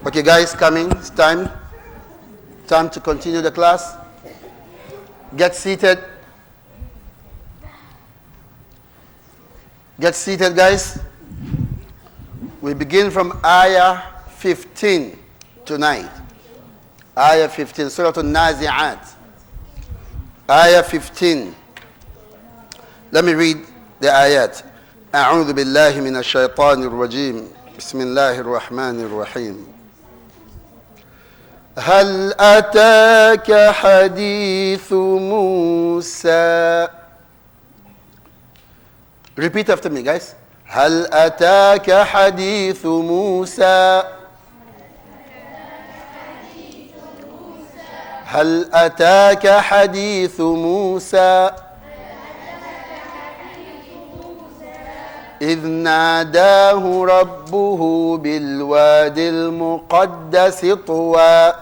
Okay, guys, come in. It's time. Time to continue the class. Get seated. Get seated, guys. We begin from Ayah 15 tonight. Ayah 15, Surah النازعات. Ayah 15. Let me read the ayat. أعوذ بالله من الشيطان الرجيم. بسم الله الرحمن الرحيم. هل أتاك حديث موسى. Repeat after me, guys. هل أتاك حديث موسى. هل أتاك حديث موسى. إذ ناداه ربه بالواد المقدس طوى.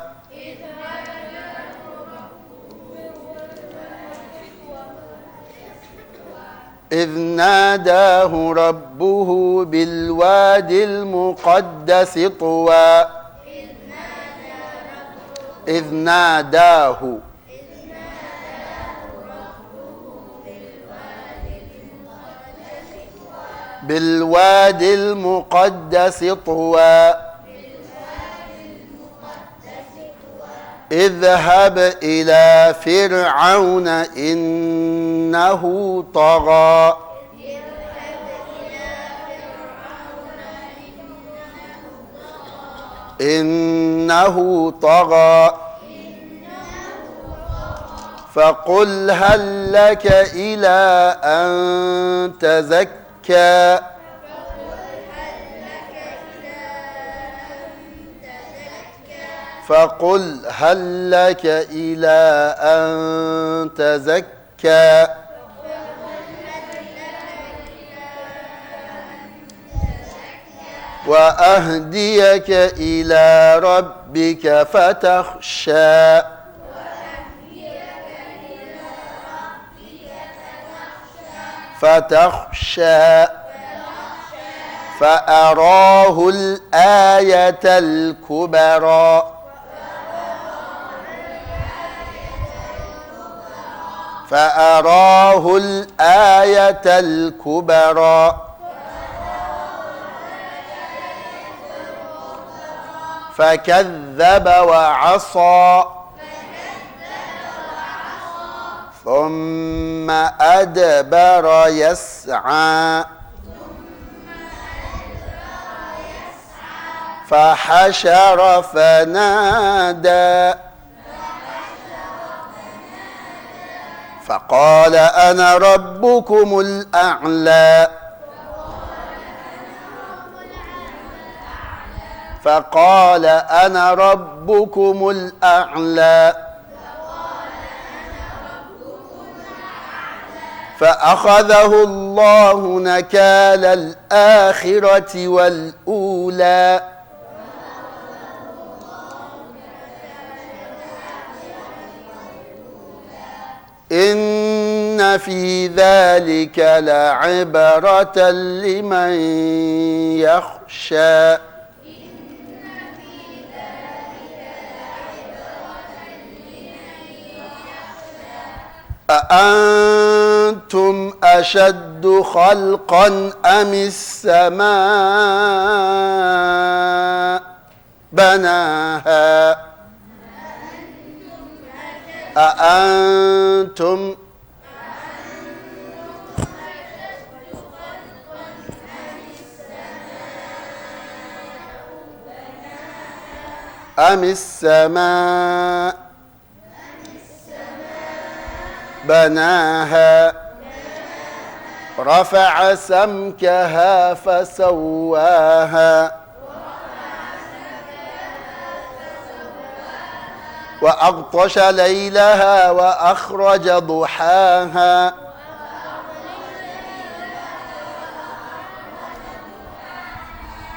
إذ ناداه ربه بالواد المقدس طوى. إذ ناداه بالواد المقدس طوى. اذهب إلى فرعون إنه طغى. إنه طغى. فقل هل لك إلى أن تزكى. فقل هل لك إلى أن تزكى. وأهديك إلى ربك فتخشى. فتخشى. فأراه الآية الكبرى. فأراه الآية الكبرى. فكذب وعصى. ثم أدبر يسعى. فحشر فنادى. فقال أنا ربكم الأعلى. فقال أنا ربكم الأعلى. فأخذه الله نكال الآخرة والأولى. إن في ذلك لعبرة لمن يخشى. أأنتم أشد خلقا أم السماء بناها. أأنتم أم السماء بناها. رفع سمكها فسواها. وأغطش ليلها وأخرج ضحاها.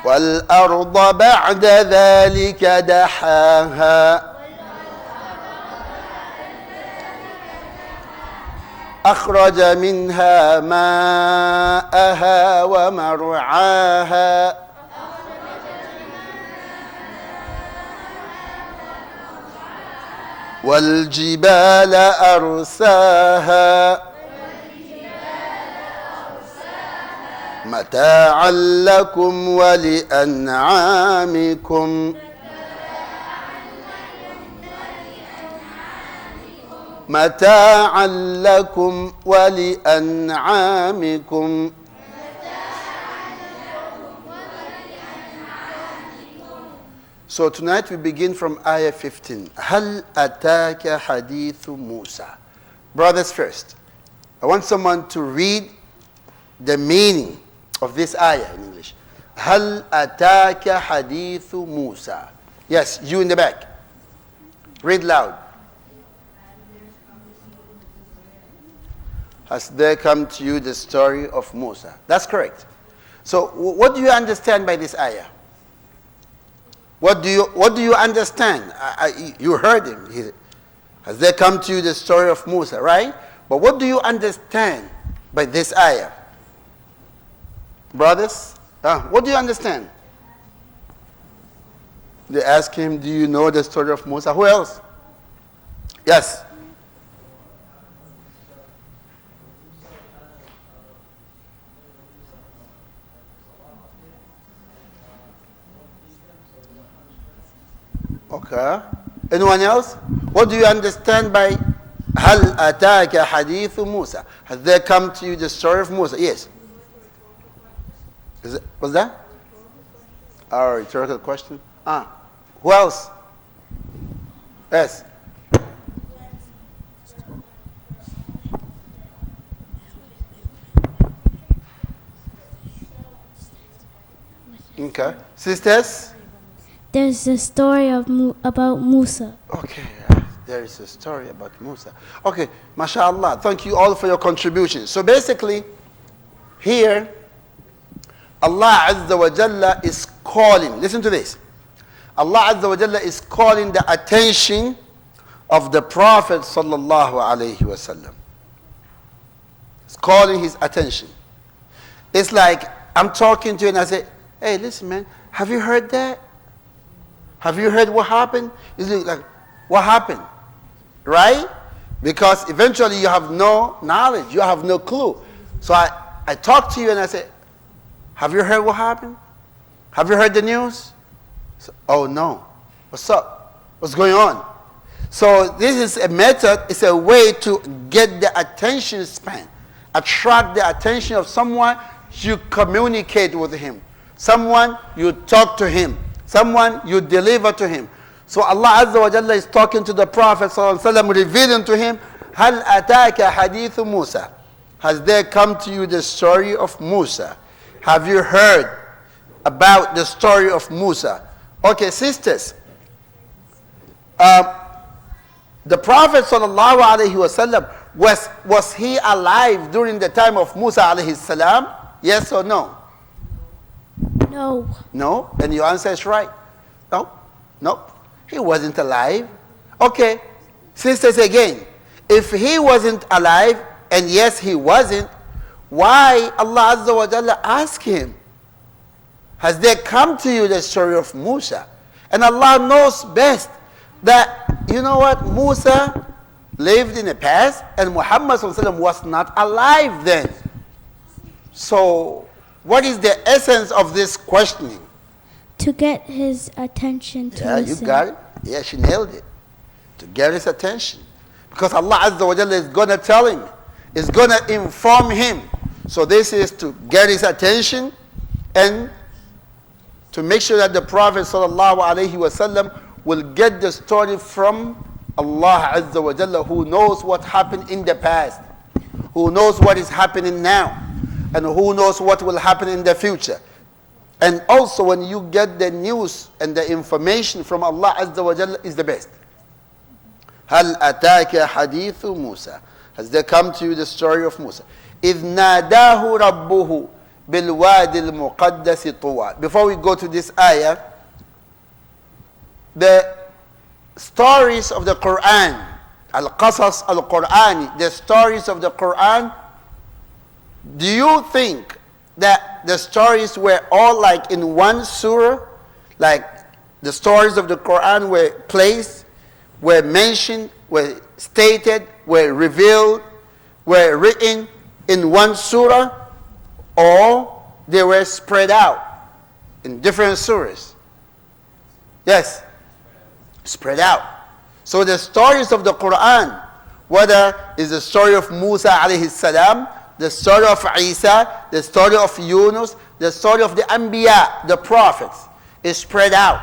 والأرض بعد ذلك دحاها. أخرج منها ماءها ومرعاها. والجبال أرساها متاعا لكم ولأنعامكم متاعا لكم ولأنعامكم. So tonight we begin from ayah 15. هل أتاك حديث موسى. Brothers first, I want someone to read the meaning of this ayah in English. هل أتاك حديث موسى. Yes, you in the back. Read loud. Has there come to you the story of Musa? That's correct. So what do you understand by this ayah? What do you understand? You heard him. Has there come to you the story of Musa, right? But what do you understand by this ayah? Brothers, what do you understand? They ask him, do you know the story of Musa? Who else? Yes. Okay. Anyone else? What do you understand by هل أتاك حديث موسى? Has there come to you the story of Musa? Yes. What's that? Our rhetorical question. Who else? Yes. Okay. Sisters? There's a story about Musa. Okay, there is a story about Musa. Okay, mashallah. Thank you all for your contribution. So basically, here, Allah Azza wa Jalla is calling. Listen to this. Allah Azza wa Jalla is calling the attention of the Prophet sallallahu alaihi wasallam. It's calling his attention. It's like I'm talking to you and I say, hey, listen, man, have you heard that? Have you heard what happened? It's like, what happened? Right? Because eventually you have no knowledge. You have no clue. So I talk to you and I say, have you heard what happened? Have you heard the news? So, oh no. What's up? What's going on? So this is a method. It's a way to get the attention span. Attract the attention of someone. You communicate with him. Someone, you talk to him. Someone you deliver to him. So Allah Azza wa Jalla is talking to the Prophet sallallahu alaihi wasallam, revealing to him, هل أتاك حديث موسى. Has there come to you the story of Musa? Have you heard about the story of Musa? Okay, sisters. The Prophet sallallahu alaihi wasallam, was he alive during the time of Musa alayhi salam? Yes or no? No. No? And your answer is right. No? No. He wasn't alive. Okay. Sisters, again, if he wasn't alive, and yes, he wasn't, why Allah Azza wa Jalla asked him, has there come to you the story of Musa? And Allah knows best that, you know what, Musa lived in the past, and Muhammad sallallahu alaihi wasallam was not alive then. So, what is the essence of this questioning? To get his attention to Yeah, you got it. Yeah, she nailed it. To get his attention. Because Allah Azza wa Jalla is going to tell him, is going to inform him. So this is to get his attention and to make sure that the Prophet sallallahu alaihi wasallam will get the story from Allah Azza wa Jalla, who knows what happened in the past, who knows what is happening now, and who knows what will happen in the future. And also when you get the news and the information from Allah Azza wa Jalla is the best. هل أتاك حديث موسى. Has there come to you the story of Musa? إذ ناداه ربه بالوادي المقدس طوى. Before we go to this ayah, the stories of the Quran, al-qasas al-Qur'ani, the stories of the Quran, do you think that the stories were all like in one surah? Like the stories of the Quran were placed were mentioned, were stated, were revealed, were written in one surah, or they were spread out in different surahs? Yes, spread out. So the stories of the Quran, whether it's the story of Musa alayhi salam, the story of Isa, the story of Yunus, the story of the Anbiya, the prophets, is spread out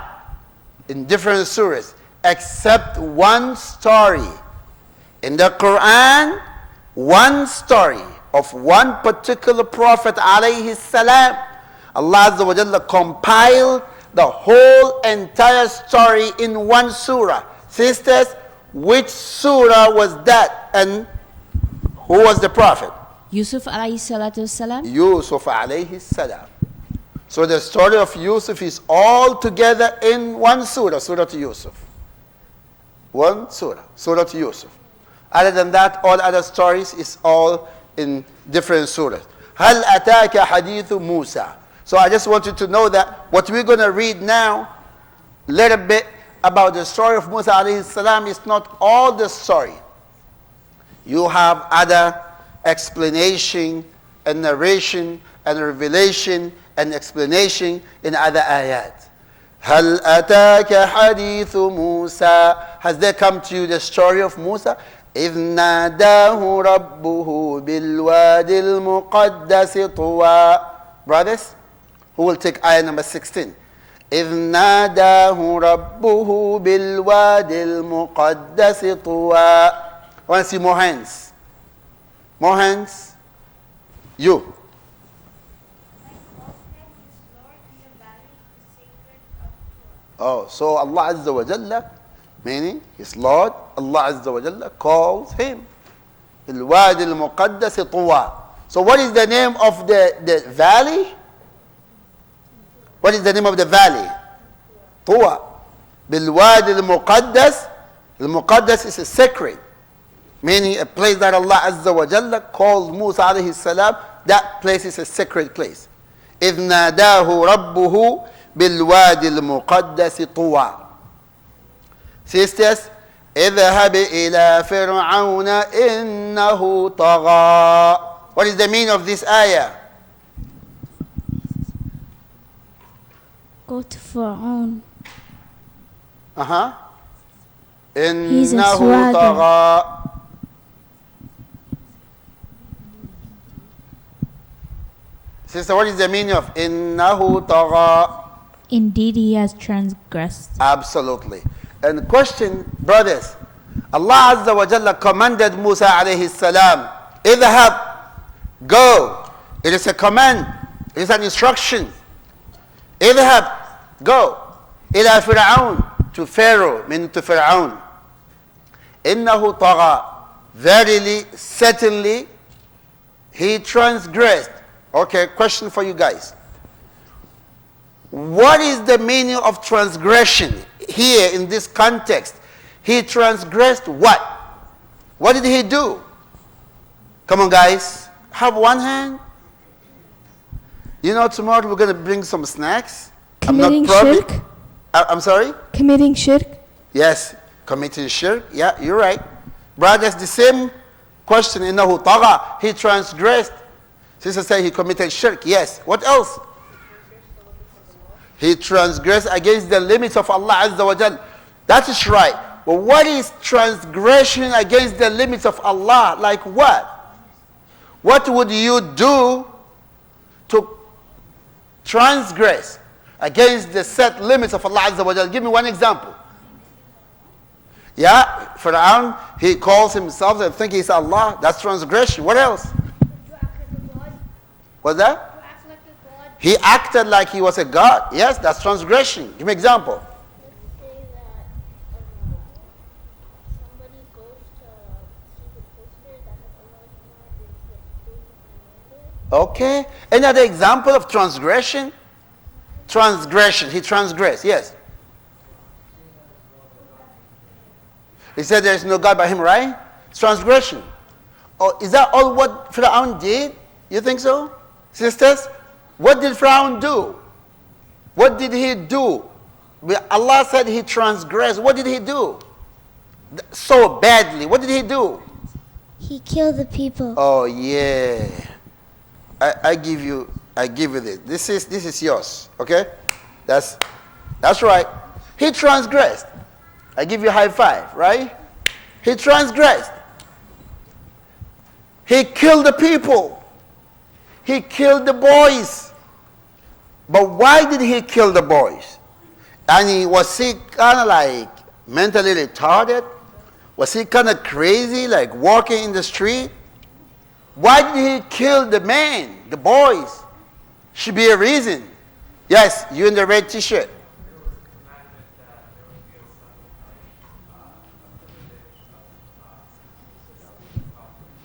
in different surahs, except one story. In the Quran, one story of one particular prophet alayhi salam, Allah Azza wa Jalla compiled the whole entire story in one surah. Sisters, which surah was that, and who was the prophet? Yusuf alayhi salatu wasalam. Yusuf alayhi salam. So the story of Yusuf is all together in one surah, Surah to Yusuf. One surah, Surah to Yusuf. Other than that, all other stories is all in different surahs. هل أتاك حديث موسى. So I just want you to know that what we're going to read now, a little bit about the story of Musa alayhi salam, is not all the story. You have other explanation and narration and revelation and explanation in other ayat. هل أتاك حديث موسى. Has there come to you the story of Musa? إذ ناداه ربه بالواد المقدس طوى. Brothers, who will take ayah number 16? إذ ناداه ربه بالواد المقدس طوى. I want to see more hands. More hands. You. Oh, so Allah Azza wa Jalla, meaning His Lord, Allah Azza wa Jalla calls Him Al-Wadi al-Muqaddas Tuwa. So what is the name of the valley? What is the name of the valley? Tuwa. Bil-Wadi al-Muqaddas. Al-Muqaddas is a sacred, meaning a place that Allah Azza wa Jalla calls Musa alayhi salam. That place is a sacred place. إذ ناداه ربه بالوادي المقدس طوى. Sisters, اذهب إلى فرعون إنه طغى. What is the meaning of this ayah? Go to Pharaoh. إنه a swagger. طغى. Sister, what is the meaning of إنه طغى? Indeed, he has transgressed. Absolutely. And the question, brothers, Allah Azza wa Jalla commanded Musa alayhi salam, اذهب, go. It is a command. It is an instruction. اذهب, go. إلى فرعون, to Pharaoh, meaning to Fir'aun. إنه طغى. Verily, certainly, he transgressed. Okay, question for you guys. What is the meaning of transgression here in this context? He transgressed what? What did he do? Come on, guys. Have one hand. You know, tomorrow we're going to bring some snacks. Committing shirk? I'm sorry? Committing shirk? Yes, committing shirk. Yeah, you're right. Brothers, the same question. إنه طغى. He transgressed. Sister said he committed shirk. Yes. What else? He transgressed against the limits of Allah Azza wa Jal. That is right. But what is transgression against the limits of Allah? Like what? What would you do to transgress against the set limits of Allah Azza wa Jal? Give me one example. Yeah, Fir'aun, he calls himself and thinks he's Allah. That's transgression. What else? What's that? He acted like he was a god. Yes, that's transgression. Give me an example. Let's say that somebody goes to see the poster that has Allah's name. Okay. Another example of transgression? Transgression. He transgressed. Yes. He said there is no God but him, right? It's transgression. Oh, is that all what Fir'aun did? You think so? Sisters? What did Fir'aun do? What did he do? Allah said he transgressed. What did he do? So badly. What did he do? He killed the people. Oh yeah. I give you this. This is yours. Okay? That's right. He transgressed. I give you a high five, right? He transgressed. He killed the people. He killed the boys. But why did he kill the boys? And was he kind of like mentally retarded? Was he kind of crazy, like walking in the street? Why did he kill the men, the boys? Should be a reason. Yes, you in the red t-shirt.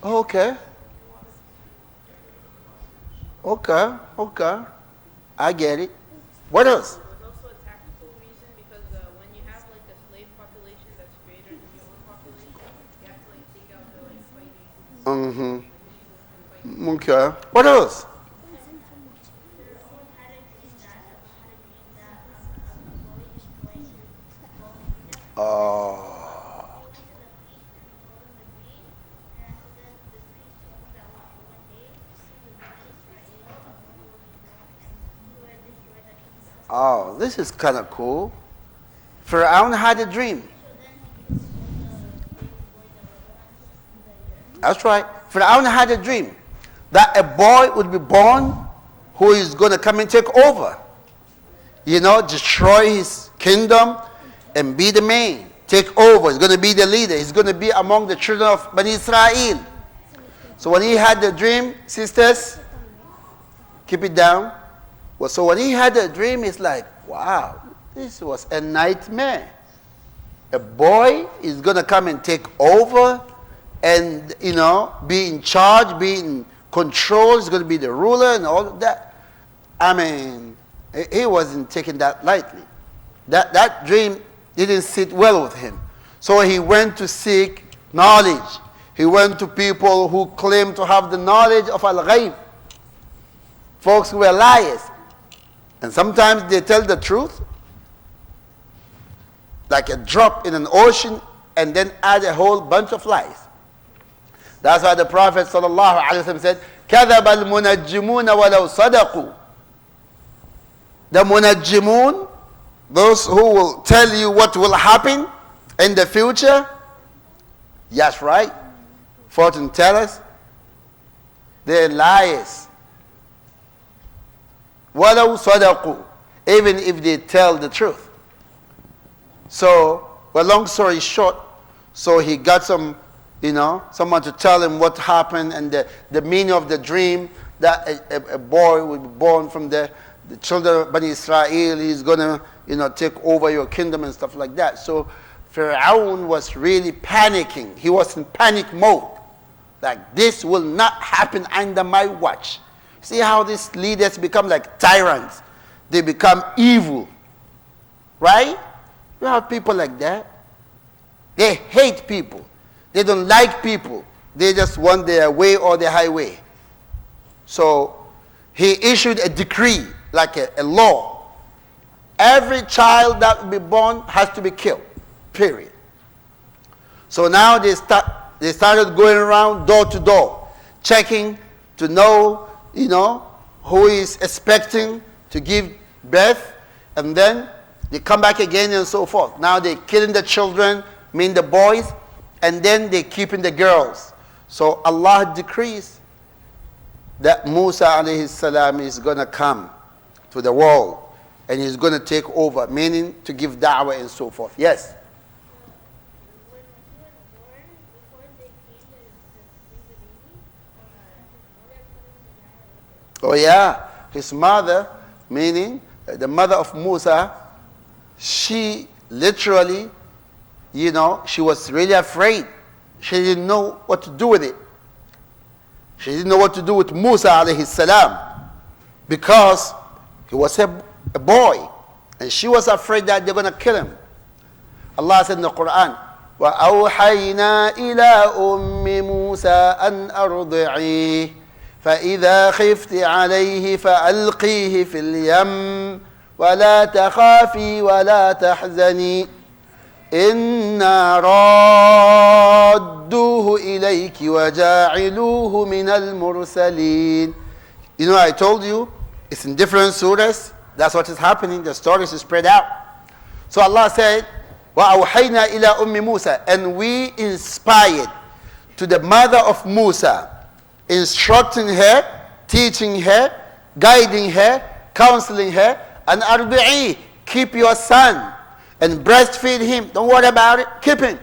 Okay. Okay. I get it. What else? There was also a tactical reason because when you have like a slave population that's greater than your own population, you have to like take out the like fighting. Mm-hmm. Okay. What else? Oh. Oh, this is kind of cool. Pharaoh had a dream. That's right. Pharaoh had a dream that a boy would be born who is going to come and take over. You know, destroy his kingdom and be the man. Take over. He's going to be the leader. He's going to be among the children of Bani Israel. So when he had the dream, sisters, keep it down. Well, so when he had the dream, it's like, wow, this was a nightmare. A boy is going to come and take over and, you know, be in charge, be in control. He's going to be the ruler and all of that. I mean, he wasn't taking that lightly. That dream didn't sit well with him. So he went to seek knowledge. He went to people who claimed to have the knowledge of Al-Ghayb. Folks who were liars. And sometimes they tell the truth, like a drop in an ocean, and then add a whole bunch of lies. That's why the Prophet ﷺ said, كَذَبَ الْمُنَجِّمُونَ وَلَوْ صَدَقُوا. The munajjimun, those who will tell you what will happen in the future, yes, right, fortune tellers, they're liars. وَلَوْ صَدَقُوا, even if they tell the truth. So, well, long story short, so he got some, you know, someone to tell him what happened and the meaning of the dream, that a boy would be born from the children of Bani Israel. He's going to, you know, take over your kingdom and stuff like that. So Pharaoh was really panicking. He was in panic mode. Like, this will not happen under my watch. See how these leaders become like tyrants. They become evil. Right? You have people like that. They hate people. They don't like people. They just want their way or the highway. So he issued a decree, like a law. Every child that will be born has to be killed. Period. So now they started going around door to door, checking to know, you know, who is expecting to give birth, and then they come back again and so forth. Now they're killing the children, mean the boys, and then they're keeping the girls. So Allah decrees that Musa alayhi salam is going to come to the world and he's going to take over, meaning to give da'wah and so forth. Yes? When he was born, before they came to bring the baby, his mother told him to lie with it. Oh yeah, his mother, meaning the mother of Musa, she literally, you know, she was really afraid. She didn't know what to do with it. She didn't know what to do with Musa alayhi salam because he was a boy and she was afraid that they're going to kill him. Allah said in the Quran, وَأَوْحَيْنَا إِلَىٰ أُمِّ مُوسَىٰ أَنْ أَرْضِعِيهِ فَإِذَا خِفْتِ عَلَيْهِ فَأَلْقِيهِ فِي الْيَمِّ وَلَا تَخَافِي وَلَا تَحْزَنِي إِنَّا رَادُّوهُ إِلَيْكِ وَجَاعِلُوهُ مِنَ الْمُرْسَلِينَ. You know, I told you, it's in different surahs. That's what is happening. The stories is spread out. So Allah said, وَأَوْحَيْنَا إِلَىٰ أُمِّ مُوسَى. And we inspired to the mother of Musa, instructing her, teaching her, guiding her, counseling her, and أَرْضِعِيهِ, keep your son and breastfeed him. Don't worry about it, keep him.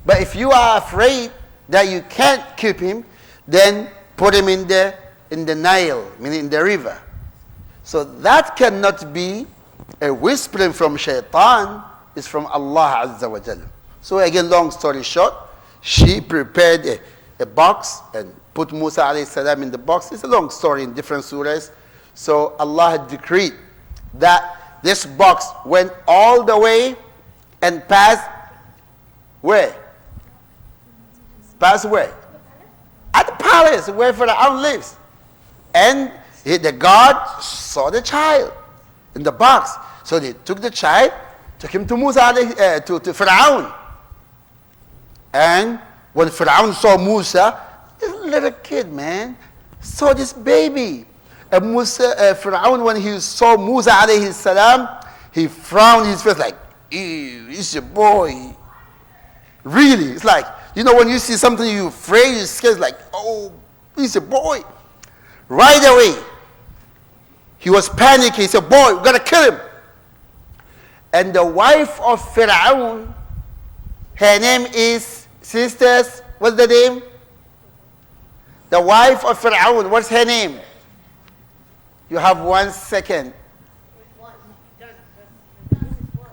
But if you are afraid that you can't keep him, then put him in the Nile, meaning in the river. So that cannot be a whispering from shaitan, it's from Allah Azza wa Jalla. So again, long story short, she prepared a box and put Musa alayhi salam in the box. It's a long story in different surahs. So Allah had decreed that this box went all the way and passed where? Passed where? At the palace where Pharaoh lives. And the guard saw the child in the box. So they took the child, took him to Musa, to Pharaoh. And when Pharaoh saw Musa, this little kid, man, saw this baby. And Pharaoh, when he saw Musa alayhi salam, he frowned his face like, ew, he's a boy. Really, it's like, you know, when you see something you're afraid, you're scared, like, oh, he's a boy. Right away, he was panicking. He said, boy, we're going to kill him. And the wife of Pharaoh, her name is, sisters, what's the name? The wife of Pharaoh, what's her name? You have 1 second.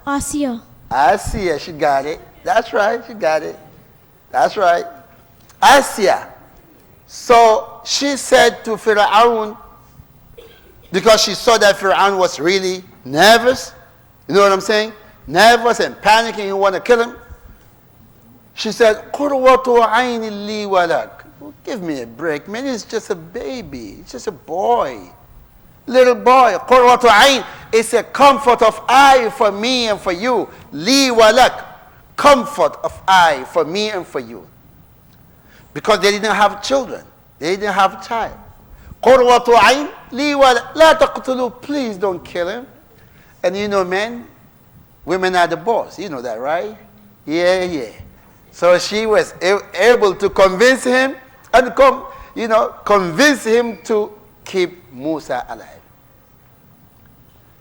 Asiya. Asiya, she got it. That's right, she got it. That's right. Asiya. So she said to Pharaoh, because she saw that Pharaoh was really nervous, you know what I'm saying? Nervous and panicking, he want to kill him. She said, "Qurwatu ayni li walak." Give me a break, man. It's just a baby. It's just a boy. Little boy. Qurwatu ayn. It's a comfort of eye for me and for you. Li walak. Comfort of eye for me and for you. Because they didn't have children. They didn't have a child. Qurwatu ayn li walak. La taqtulu. Please don't kill him. And you know, men, women are the boss. You know that, right? Yeah. So she was able to convince him and convince him to keep Musa alive.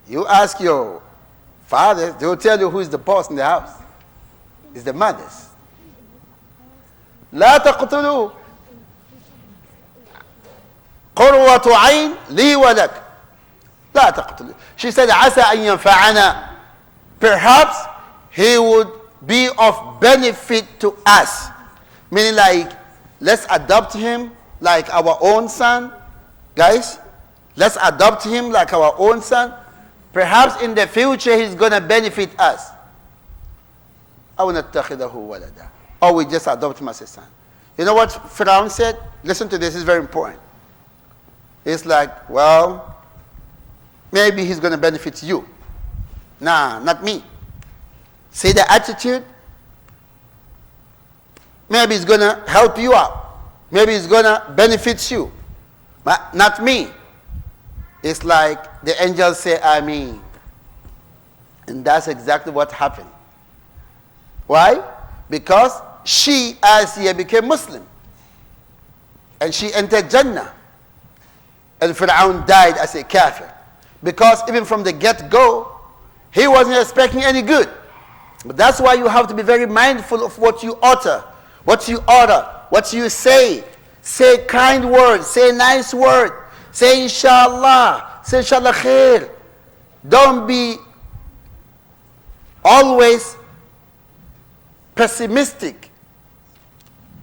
You ask your fathers, they will tell you who is the boss in the house. It's the mothers. لا تقتلوا قروة عين لي ولك لا تقتلوا. She said, عسى أن ينفعنا. Perhaps he would be of benefit to us. Meaning like, let's adopt him like our own son. Guys, let's adopt him like our own son. Perhaps in the future he's going to benefit us. أو نتخذه ولدا. Or we just adopt him as a son. You know what Pharaoh said? Listen to this, it's very important. It's like, well, maybe he's going to benefit you. Nah, not me. See the attitude? Maybe it's going to help you out. Maybe it's going to benefit you. But not me. It's like the angels say, Ameen. And that's exactly what happened. Why? Because she, Asiya, became Muslim. And she entered Jannah. And Fir'aun died as a kafir. Because even from the get-go, he wasn't expecting any good. But that's why you have to be very mindful of what you utter, what you order, what you say. Say kind words, say nice words, say inshallah, say inshallah khair. Don't be always pessimistic,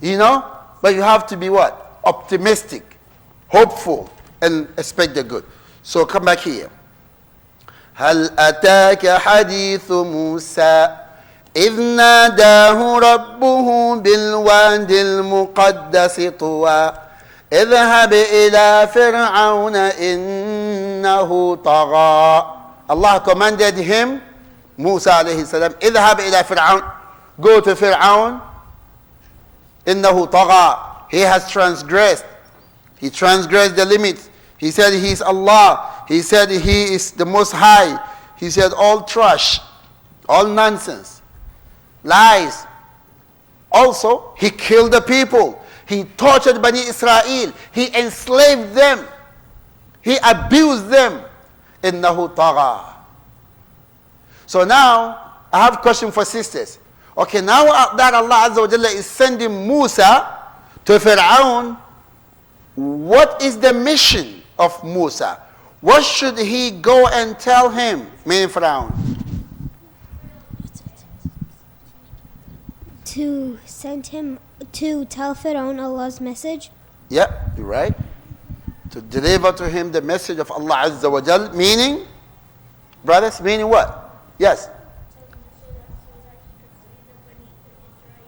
but you have to be what? Optimistic, hopeful, and expect the good. So come back here. هل أتاك حديث موسى إذ ناداه ربه بالواد المقدس طوى اذهب إلى فرعون إنه طغى. Allah commanded him Musa alayhi salam, اذهب إلى فرعون, go to Fir'aun, إنه طغى, he has transgressed. He transgressed the limits. He said he is Allah. He said he is the Most High. He said all trash, all nonsense, lies. Also, he killed the people. He tortured Bani Israel. He enslaved them. He abused them. إِنَّهُ طَغَى. So now, I have a question for sisters. Okay, now that Allah Azza wa Jalla is sending Musa to Fir'aun, what is the mission of Musa? What should he go and tell him, meaning Fir'aun? To send him to tell Pharaoh Allah's message. Yeah, you're right. To deliver to him the message of Allah Azza wa Jal, meaning, brothers, meaning what? Yes.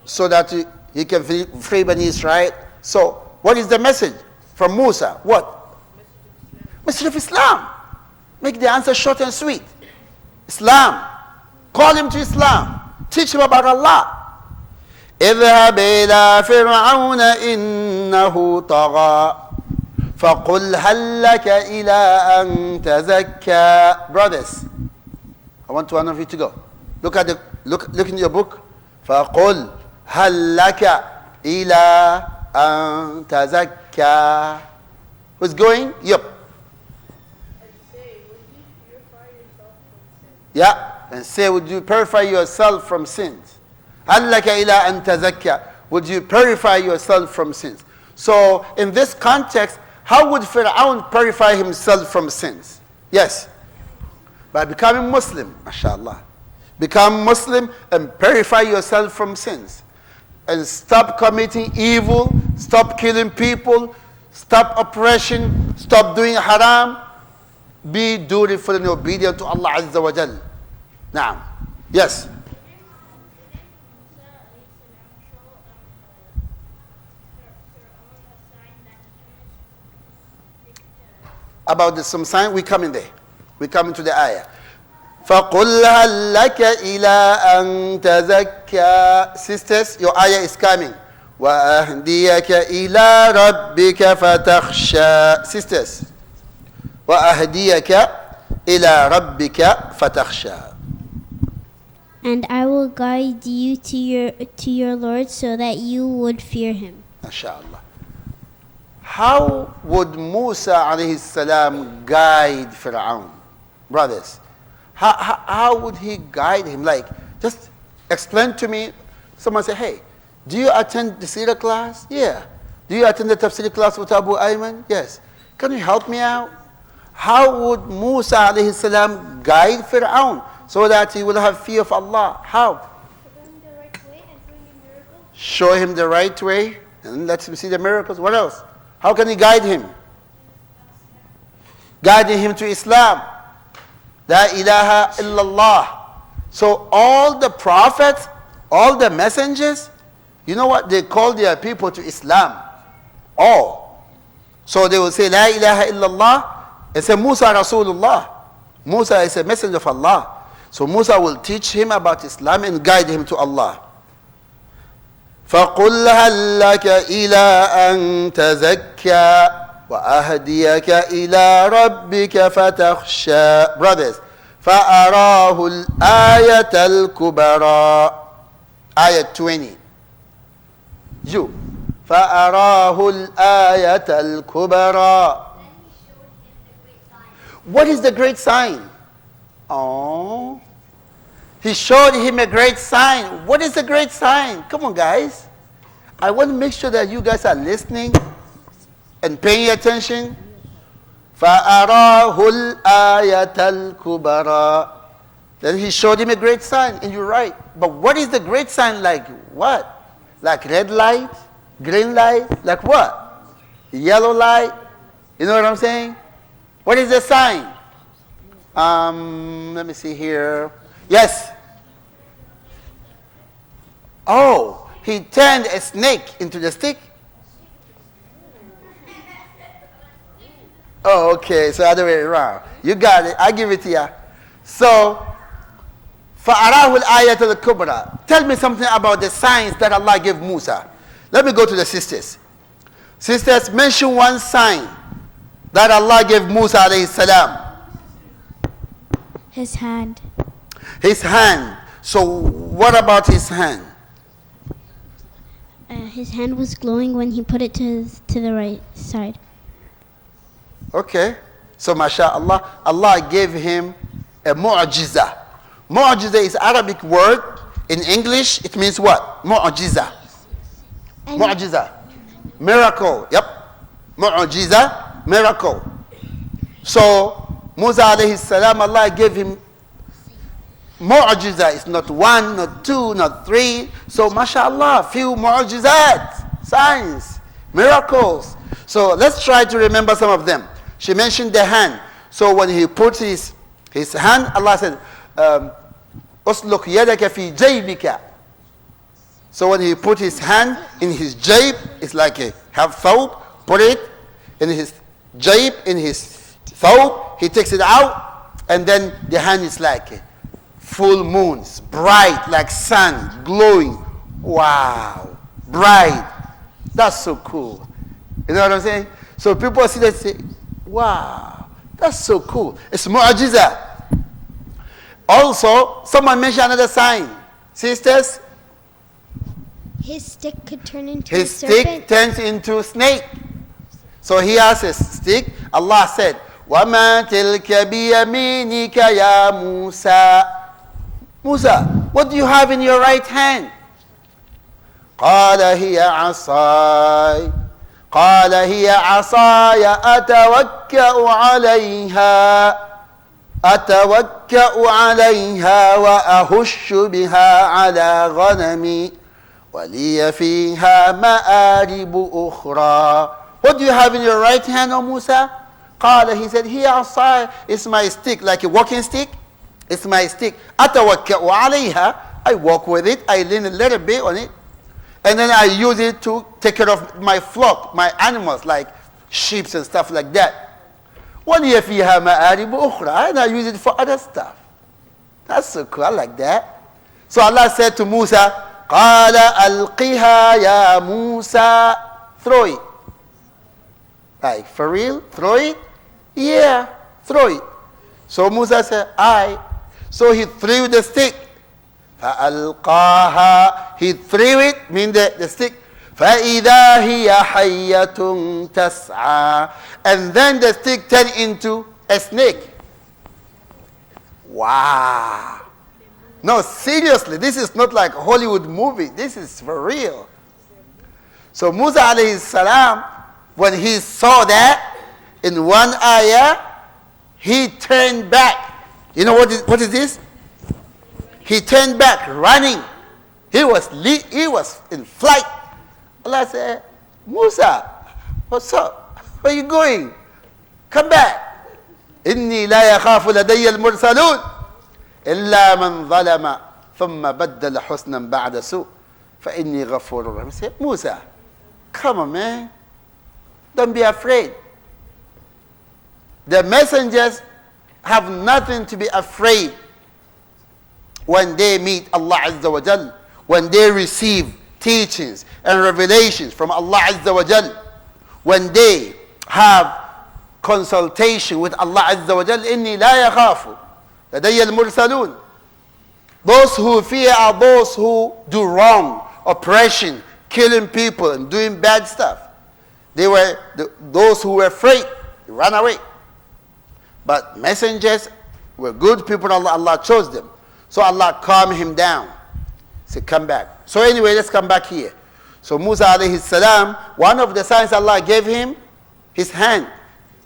So that he can free Bani Israel. So, what is the message from Musa? What? Message of Islam. Make the answer short and sweet. Islam. Call him to Islam. Teach him about Allah. اذهب إلى فرعون إنه طغى فقل هل لك إلى أن تزكى. Brothers, I want one of you to go. Look in your book. فقل هل لك إلى أن تزكى. Who's going? Yep. Yeah, and say, would you purify yourself from sins? هل لك إلى أن تزكى. Would you purify yourself from sins? So, in this context, how would Fir'aun purify himself from sins? Yes, by becoming Muslim, mashallah. Become Muslim and purify yourself from sins. And stop committing evil, stop killing people, stop oppression, stop doing haram. Be dutiful and obedient to Allah Azza wa Jal. Now, yes. About some sign, we come in there. We come into the ayah. فَقُلْ هَلْ لَكَ إِلَىٰ أَن تَزَكَّى. Sisters, your ayah is coming. وَأَهْدِيَكَ إِلَىٰ رَبِّكَ فَتَخْشَى. Sisters, وَأَهْدِيَكَ إِلَىٰ رَبِّكَ فَتَخْشَى. And I will guide you to your Lord so that you would fear him. MashaAllah. How would Musa alayhi salam guide Fir'aun? Brothers, how would he guide him? Like, just explain to me. Someone say, hey, do you attend the Surah class? Yeah. Do you attend the Tafsir class with Abu Ayman? Yes. Can you help me out? How would Musa alayhi salam guide Fir'aun so that he will have fear of Allah? How? Show him the right way and let him see the miracles. What else? How can he guide him? Guiding him to Islam. La ilaha illallah. So all the prophets, all the messengers, you know what? They call their people to Islam. All. So they will say, La ilaha illallah. It's a Musa Rasulullah. Musa is a messenger of Allah. So Musa will teach him about Islam and guide him to Allah. فَقُلْ هَلْ لَكَ إِلَىٰ أَن تَزَكَّى وَأَهْدِيَكَ إِلَىٰ رَبِّكَ فَتَخْشَى. Brothers, فَأَرَاهُ الْآيَةَ الْكُبْرَى. Ayah 20. You. فَأَرَاهُ الْآيَةَ الْكُبْرَى. What is the great sign? Oh, he showed him a great sign. What is the great sign? Come on, guys. I want to make sure that you guys are listening and paying attention. فَأَرَاهُ الْآيَةَ الْكُبْرَى. Then he showed him a great sign, and you're right. But what is the great sign like? What? Like red light? Green light? Like what? Yellow light? You know what I'm saying? What is the sign? Let me see here. Yes. Oh, he turned a snake into the stick. Oh, okay. So other way around. You got it. I give it to you. So فَأَرَاهُ الْآيَةَ الْكُبْرَى. Tell me something about the signs that Allah gave Musa. Let me go to the sisters. Sisters, mention one sign that Allah gave Musa alayhi salam. His hand. His hand. So what about his hand? His hand was glowing when he put it to the right side. Okay. So mashallah, Allah gave him a mu'jiza. Mu'jiza is Arabic word. In English, it means what? Mu'jiza. Mu'jiza. Miracle. Yep. Mu'jiza. Miracle. So Musa alayhi salam, Allah gave him mu'jiza. It's not one, not two, not three. So mashallah, few mu'jizat, signs, miracles. So let's try to remember some of them. She mentioned the hand. So when he put his hand, Allah said, "Usluk yadaka fi jaybika." So when he put his hand in his jayb, it's like a have thawb, put it in his jayb, in his thawb, he takes it out, and then the hand is like a full moon, it's bright like sun, glowing. Wow, bright. That's so cool. You know what I'm saying? So people see that and say, wow, that's so cool. It's mu'jiza. Also, someone mentioned another sign. Sisters, His stick could turn into his stick turns into a snake. So he has a stick. Allah said, وَمَا تِلْكَ بِيَمِينِكَ يَا مُوسَى. Musa, what do you have in your right hand? قَالَ هِيَ عَصَايَ قَالَ هِيَ عَصَايَ أَتَوَكَّأُ عَلَيْهَا وَأَهُشُّ بِهَا عَلَى غَنَمِي وَلِيَ فِيهَا مَآرِبُ أُخْرَى. What do you have in your right hand, O Musa? قال, he said, هي عصاي. It's my stick, like a walking stick. It's my stick. أتوكأ عليها. I walk with it. I lean a little bit on it. And then I use it to take care of my flock, my animals, like sheep and stuff like that. وَلِيَ فِيهَا مَآرِبُ أُخْرَى. And I use it for other stuff. That's so cool. I like that. So Allah said to Musa, قَالَ أَلْقِهَا يَا مُوسَى. Throw it. Like, for real? Throw it? Yeah, throw it. So Musa said, I. So he threw the stick. فَأَلْقَاهَا. He threw it, mean the stick. فَإِذَا هِيَ حَيَّةٌ تَسْعَى. And then the stick turned into a snake. Wow. No, seriously, this is not like a Hollywood movie. This is for real. So Musa alayhi salam, when he saw that, in one ayah, he turned back. You know what is this? He turned back, running. He was in flight. Allah said, Musa, what's up? Where are you going? Come back. إِنِّي لَا يَخَافُ لَدَيَّ الْمُرْسَلُونَ إِلَّا مَنْ ظَلَمَ ثُمَّ بَدَّلَ حُسْنًا بَعْدَ سُوءٍ فَإِنِّي غَفُورٌ رَحِيمٌ. He said, Musa, come on, man. Don't be afraid. The messengers have nothing to be afraid when they meet Allah Azza wa Jal, when they receive teachings and revelations from Allah Azza wa Jal, when they have consultation with Allah Azza wa Jal. إِنِّي لَا يَخَافُ لَدَيَّ الْمُرْسَلُونَ. Those who fear are those who do wrong, oppression, killing people and doing bad stuff. They were those who were afraid, they ran away. But messengers were good people. Allah chose them. So Allah calmed him down. He said, come back. So anyway, let's come back here. So Musa alayhi salam, one of the signs Allah gave him, his hand,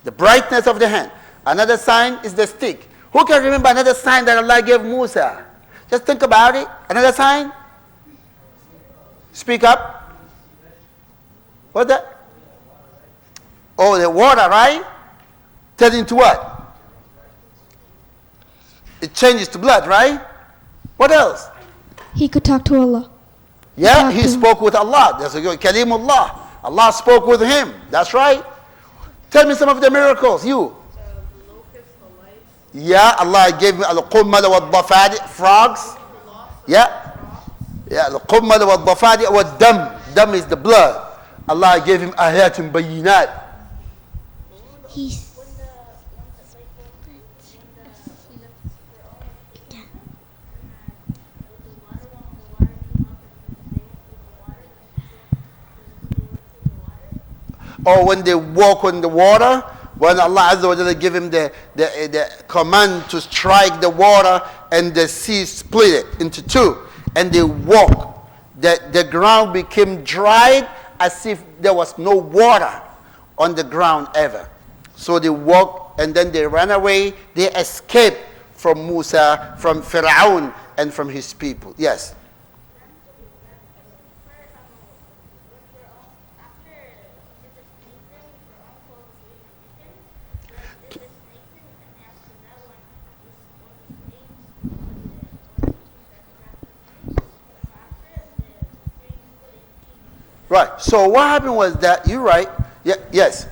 the brightness of the hand. Another sign is the stick. Who can remember another sign that Allah gave Musa? Just think about it. Another sign? Speak up. What's that? Oh, the water, right? Turns into what? It changes to blood, right? What else? He could talk to Allah. Yeah, he spoke with Allah. That's a good Kalimullah. Allah spoke with him. That's right. Tell me some of the miracles. You. The locusts, the lights, Yeah, Allah gave me al-qummal wal-dafadi, frogs. Yeah. Yeah, al-qummal wal-dafadi wal-dam. Dam is the blood. Allah gave him ayatin bayinat. He's Or when they walk on the water, when Allah Azza wa Jalla give him the command to strike the water and the sea split it into two, and they walk, the ground became dried as if there was no water on the ground ever. So they walked and then they ran away. They escaped from Musa, from Fir'aun, and from his people. Yes. Right. So what happened was that, you're right. Yeah, yes.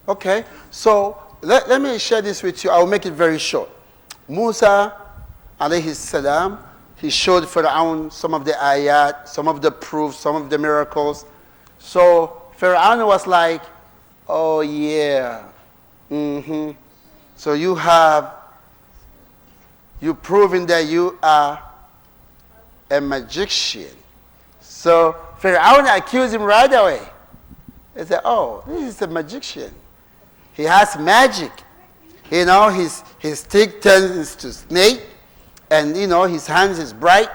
Okay. So let me share this with you. I will make it very short. Musa, alayhi salam, he showed Fir'aun some of the ayat, some of the proofs, some of the miracles. So Fir'aun was like, oh yeah. So you proving that you are a magician. So Pharaoh accused him right away. He said, oh, this is a magician. He has magic. You know, his stick turns into snake, and you know, his hands is bright.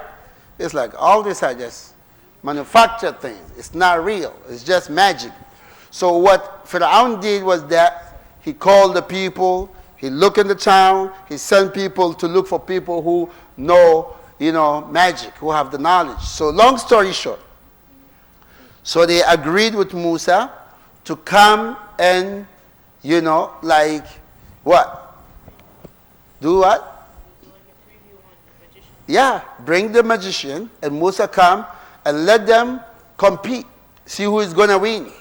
It's like all these are just manufactured things. It's not real. It's just magic. So what Pharaoh did was that he called the people, he looked in the town, he sent people to look for people who know, you know, magic, who have the knowledge. So long story short, so they agreed with Musa to come and, you know, like what? Do what? Yeah, bring the magician, and Musa come and let them compete, see who is going to win.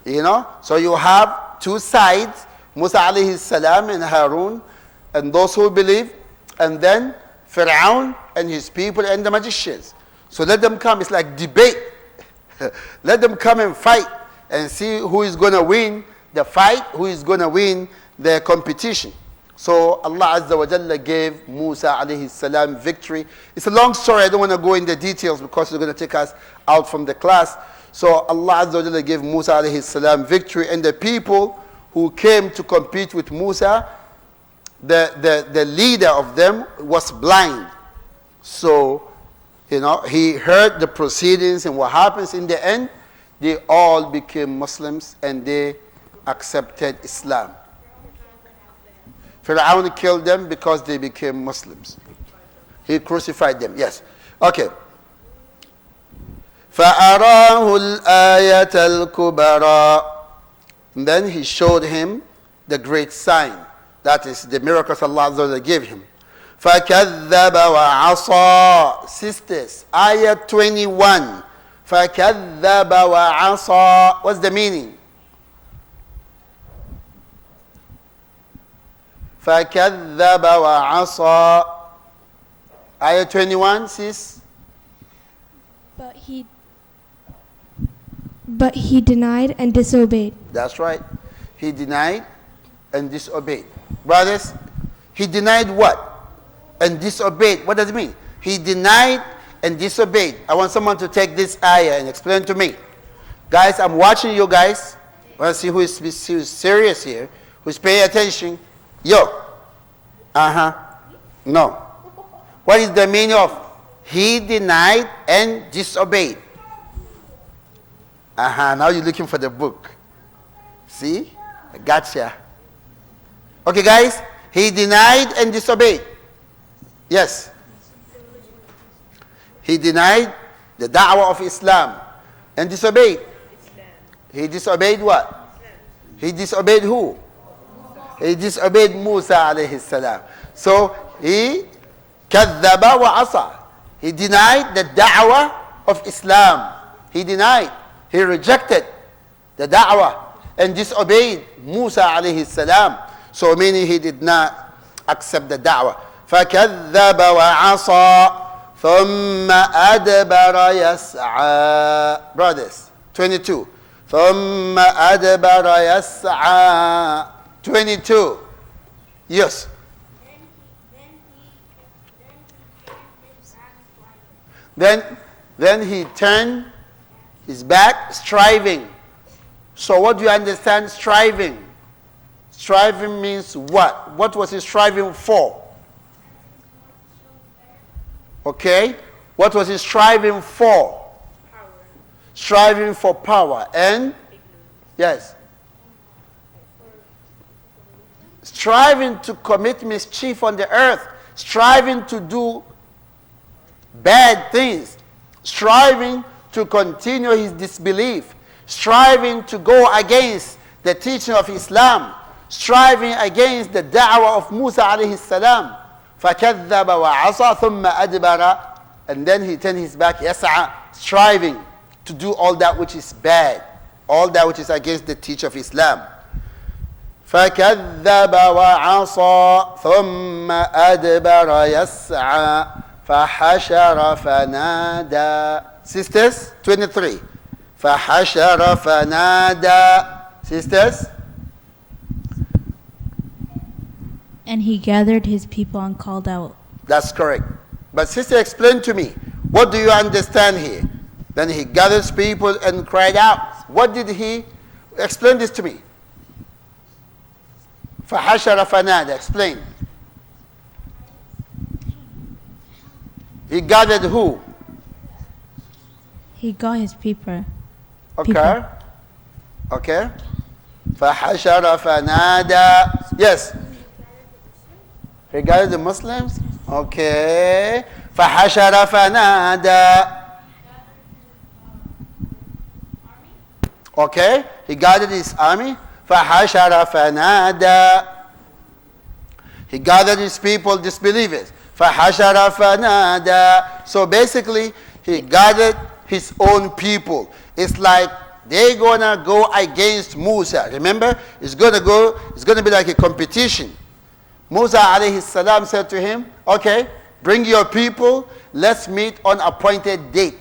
You know, so you have two sides, Musa alayhi salam and Harun, and those who believe, and then Fir'aun and his people and the magicians. So let them come. It's like debate. Let them come and fight and see who is going to win the fight, who is going to win the competition. So Allah Azza wa Jalla gave Musa alayhi salam victory. It's a long story. I don't want to go in the details because it's going to take us out from the class. So Allah Azza wa Jalla gave Musa alayhi salam victory, and the people who came to compete with Musa, the leader of them was blind. So, you know, he heard the proceedings, and what happens in the end, they all became Muslims and they accepted Islam. Fir'aun killed them because they became Muslims. He crucified them. Yes. Okay. فَأَرَاهُ الْآيَةَ الْكُبَرَى. And then he showed him the great sign. That is the miracles Allah Azza wa Jalla gave him. فَكَذَّبَ وَعَصَى. Sisters, ayah 21. فَكَذَّبَ وَعَصَى. What's the meaning? فَكَذَّبَ وَعَصَى. Ayah 21, sis. But he denied and disobeyed. That's right. He denied and disobeyed. Brothers, he denied what? And disobeyed. What does it mean? He denied and disobeyed. I want someone to take this ayah and explain to me. Guys, I'm watching you guys. I want to see who is serious here, who's paying attention. Yo. No. What is the meaning of he denied and disobeyed? Now you're looking for the book. See? I gotcha. Okay, guys. He denied and disobeyed. Yes. He denied the da'wah of Islam and disobeyed. He disobeyed what? He disobeyed who? He disobeyed Musa alayhi salam. So he كذب وعصى. He denied the da'wah of Islam. He denied. He rejected the da'wah and disobeyed Musa alayhi salam. So meaning he did not accept the da'wah. فَكَذَّبَ وَعَصَى ثُمَّ أَدْبَرَ يَسْعَى. Brothers, 22. ثُمَّ أَدْبَرَ يَسْعَى. 22. Yes. Then he turned his back, striving. So what do you understand striving? Striving means what? What was he striving for? Okay. What was he striving for? Power. Striving for power. And? Yes. Striving to commit mischief on the earth. Striving to do bad things. Striving to continue his disbelief. Striving to go against the teaching of Islam. Striving against the da'wah of Musa alayhi salam. فَكَذَّبَ وَعَصَى ثُمَّ أَدْبَرَ. And then he turned his back, يَسْعَى, striving to do all that which is bad, all that which is against the teaching of Islam. فَكَذَّبَ وَعَصَى ثُمَّ أَدْبَرَ يَسْعَى فَحَشَرَ فَنَادَى. Sisters, 23. فَحَشَرَ فَنَادَى. Sisters? And he gathered his people and called out. That's correct. But sister, explain to me, what do you understand here? Then he gathers people and cried out. What did he? Explain this to me. فَحَشَرَ فَنَادَى. Explain. He gathered who? He got his people. Okay. Okay. فَحَشَرَ فَنَادَى. Yes. He gathered the Muslims. Okay. فَحَشَرَ فَنَادَى. Okay. He gathered his army. فَحَشَرَ فَنَادَى. He gathered his people, disbelievers. فَحَشَرَ فَنَادَى. So basically, he gathered his own people. It's like they're gonna go against Musa. Remember, it's gonna be like a competition. Musa alayhi salam said to him, okay, bring your people, let's meet on appointed date.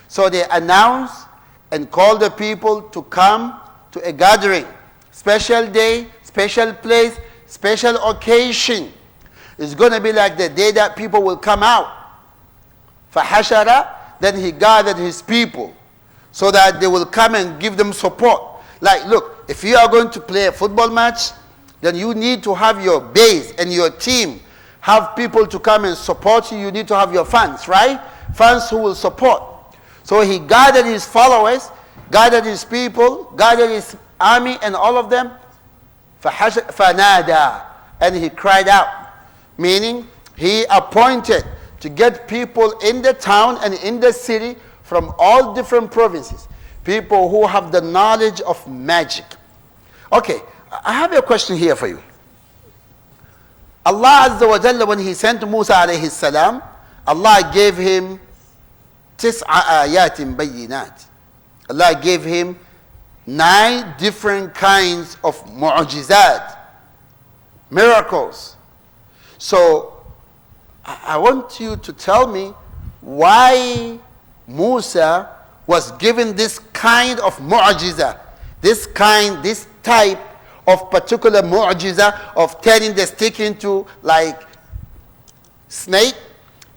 So they announced and called the people to come to a gathering. Special day, special place, special occasion. It's going to be like the day that people will come out. فَحَشَرَ. Then he gathered his people so that they will come and give them support. Like, look, if you are going to play a football match, then you need to have your base and your team. Have people to come and support you. You need to have your fans, right? Fans who will support. So he gathered his followers, gathered his people, gathered his army and all of them. فَنَادَى. And he cried out. Meaning, he appointed to get people in the town and in the city from all different provinces. People who have the knowledge of magic. Okay, I have a question here for you. Allah Azza wa Jalla, when he sent Musa alayhi salam, Allah gave him 9 ayatin bayyinat. Allah gave him 9 different kinds of mu'jizat, miracles. So, I want you to tell me why Musa was given this kind of mu'jiza, this type of particular mu'jiza of turning the stick into like snake,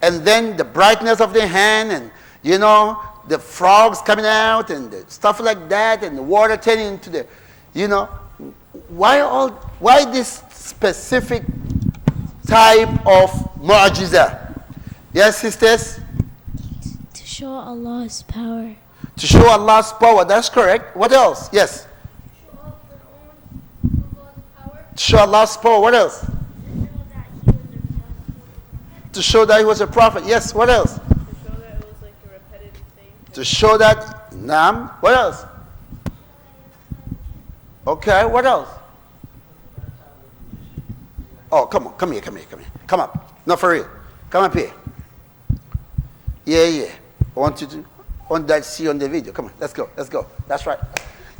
and then the brightness of the hand, and you know, the frogs coming out and the stuff like that, and the water turning into the, you know, why this specific type of mu'jiza? Yes, sisters? To show Allah's power. To show Allah's power, that's correct. What else? Yes. To show Allah's power, what else? To show that he was a prophet. Yes, what else? To show that it was like a repetitive thing. To show that, naam, what else? Okay, what else? Oh, come on, come here. Come up. No, for real. Come up here. Yeah. I want you to, want that see on the video. Come on, let's go. That's right.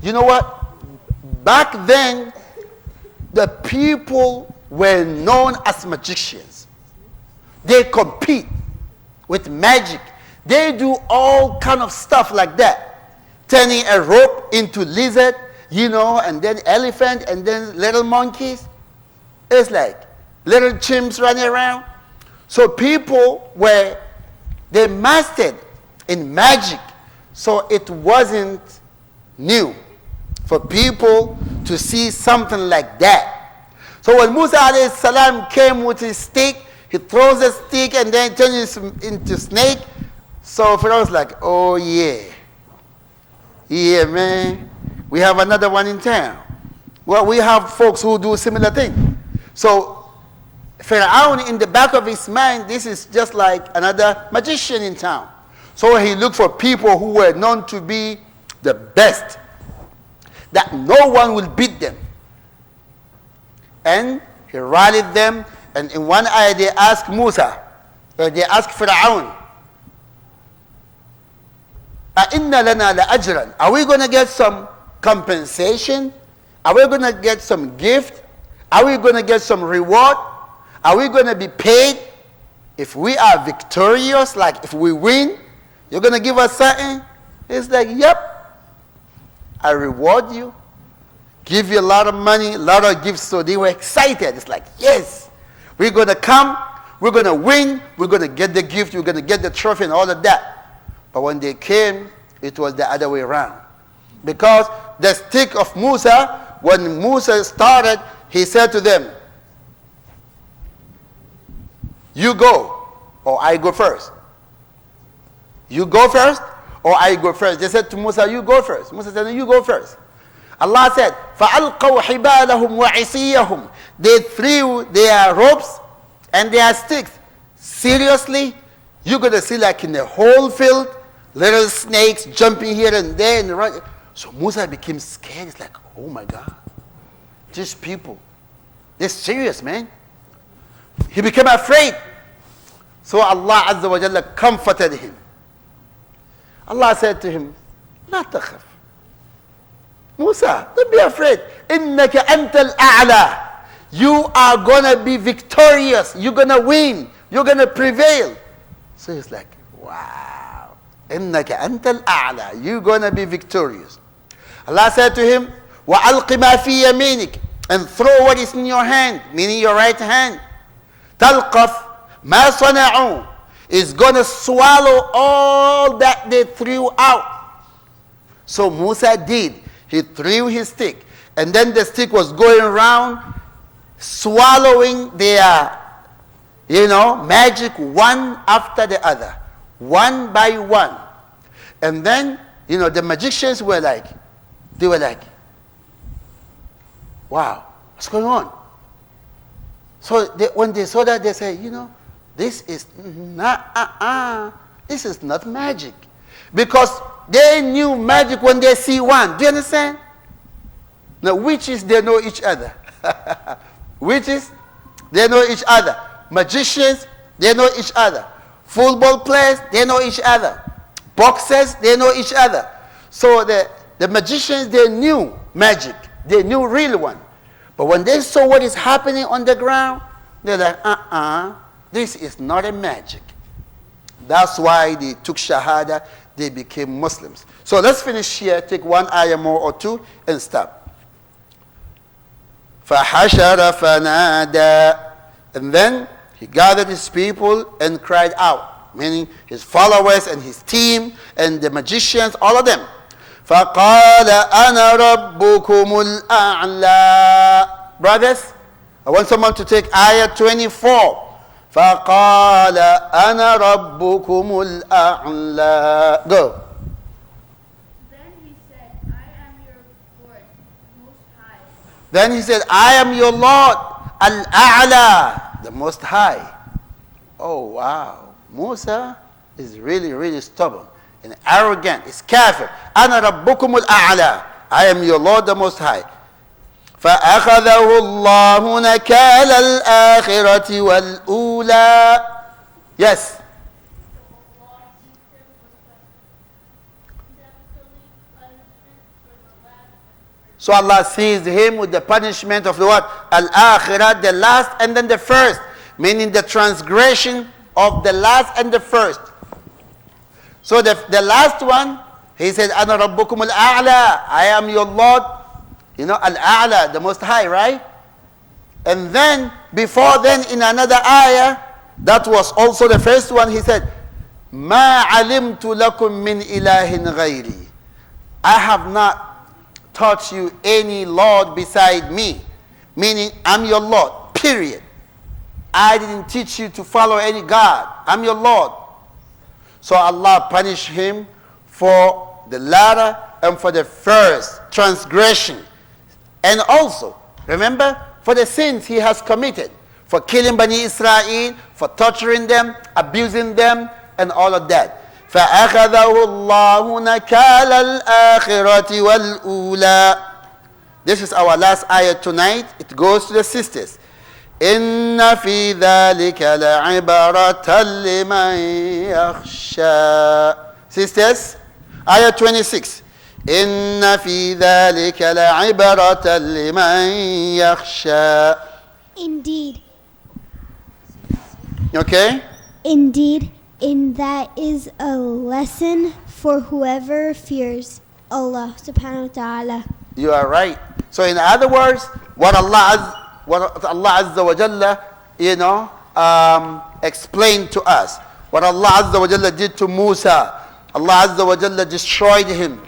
You know what? Back then, the people were known as magicians. They compete with magic. They do all kind of stuff like that. Turning a rope into lizard, and then elephant, and then little monkeys. It's like little chimps running around. So people they mastered in magic. So it wasn't new for people to see something like that. So when Musa alayhi salam came with his stick, he throws the stick and then turns it into snake. So Pharaoh was like, oh yeah. Yeah, man. We have another one in town. Well, we have folks who do similar thing. So Pharaoh, in the back of his mind, this is just like another magician in town. So he looked for people who were known to be the best, that no one will beat them. And he rallied them, and in one ayah they asked Pharaoh, أَإِنَّ لَنَا لَأَجْرًا? Are we going to get some compensation? Are we going to get some gift? Are we going to get some reward? Are we going to be paid if we are victorious? Like if we win, you're going to give us something? It's like, yep, I reward you, give you a lot of money, a lot of gifts. So they were excited. It's like, yes, we're going to come, we're going to win, we're going to get the gift, we're going to get the trophy and all of that. But when they came, it was the other way around. Because the stick of Musa, when Musa started, he said to them, you go, or I go first. You go first, or I go first. They said to Musa, you go first. Musa said, you go first. Allah said, فَأَلْقَوْا حِبَالَهُمْ وَعِصِيَّهُمْ. They threw their ropes and their sticks. Seriously? You're going to see like in the whole field, little snakes jumping here and there. And so Musa became scared. It's like, oh my God. These people, they're serious, man. He became afraid. So Allah Azza wa Jalla comforted him. Allah said to him, لا تخف. Musa, don't be afraid. إِنَّكَ أَنْتَ الْأَعْلَى. You are going to be victorious. You're going to win. You're going to prevail. So he's like, wow. إِنَّكَ أَنْتَ الْأَعْلَى. You're going to be victorious. Allah said to him, وَأَلْقِ مَا فِي يَمِينِكَ. And throw what is in your hand, meaning your right hand. تَلْقَفْ مَا صَنَعُوا. Is going to swallow all that they threw out. So Musa did. He threw his stick. And then the stick was going around, swallowing their, magic one after the other. One by one. And then, the magicians were like, wow, what's going on? So when they saw that, they said, this is not magic. Because they knew magic when they see one. Do you understand? Now, witches, they know each other. Witches, they know each other. Magicians, they know each other. Football players, they know each other. Boxers, they know each other. So the magicians, they knew magic. They knew real one. But when they saw what is happening on the ground, they're like, this is not a magic. That's why they took Shahada, they became Muslims. So let's finish here, take one ayah more or two, and stop. فَحَشَرَ فَنَادَى. And then he gathered his people and cried out, meaning his followers and his team and the magicians, all of them. فَقَالَ أَنَا رَبُّكُمُ الْأَعْلَى. Brothers, I want someone to take ayah 24. فَقَالَ أَنَا رَبُّكُمُ الْأَعْلَى. Go. Then he said, I am your Lord, Most High. Then he said, I am your Lord, Al-A'la, the Most High. Oh, wow. Musa is really, really stubborn and arrogant. It's kafir. أَنَا رَبُّكُمُ الْأَعْلَى. I am your Lord, the Most High. فأخذه الله نكال الآخرة والأولى. Yes. So Allah So Allah seized him with the punishment of the what? Al-akhirah, the last and then the first. Meaning the transgression of the last and the first. So the last one, he said, Ana Rabbukum al-A'la. I am your Lord. You know, al-A'la, the most high, right? And then, before then, in another ayah, that was also the first one, he said, Ma alimtu lakum min ilahin ghayri. I have not taught you any Lord beside me. Meaning, I'm your Lord, period. I didn't teach you to follow any God. I'm your Lord. So Allah punished him for the latter and for the first transgression. And also, remember, for the sins he has committed. For killing Bani Israel, for torturing them, abusing them, and all of that. فَأَخَذَهُ اللَّهُ نَكَالَ الْآخِرَةِ وَالْأُولَى. This is our last ayah tonight. It goes to the sisters. إِنَّ فِي ذَلِكَ لَعِبَرَةً لِمَنْ يَخْشَى. Sisters, ayah 26. إِنَّ فِي ذَلِكَ لَعِبَرَةً لِمَنْ يَخْشَى. Indeed, Okay? indeed, in that is a lesson for whoever fears Allah subhanahu wa ta'ala. You are right. So in other words, what Allah Azza wa Jalla, you know, explained to us, what Allah Azza wa Jalla did to Musa, Allah Azza wa Jalla destroyed him.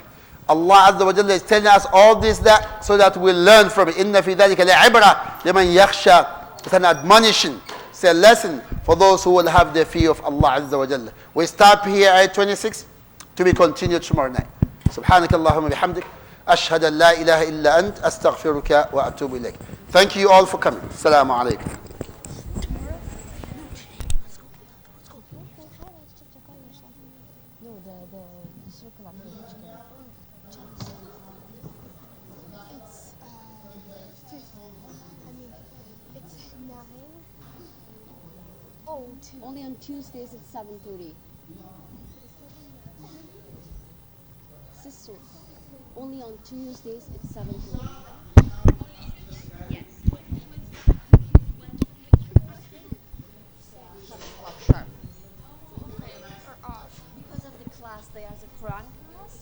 Allah Azza wa Jalla is telling us all this that so that we learn from it. Inna fi dhalika li'ibra liman yakhsha. It's an admonition. It's a lesson for those who will have the fear of Allah Azza wa Jalla. We stop here at 26 to be continued tomorrow night. سبحانك اللهم بحمدك أشهد أن لا إله إلا أنت أستغفرك وأتوب إليك. Thank you all for coming. Assalamu alaikum. Only on Tuesdays at 7:30. Sister, only on Tuesdays at 7:30. Yes. Because of the class, they have a Quran class.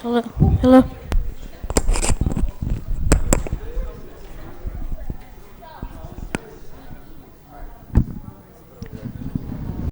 Hello. Hello.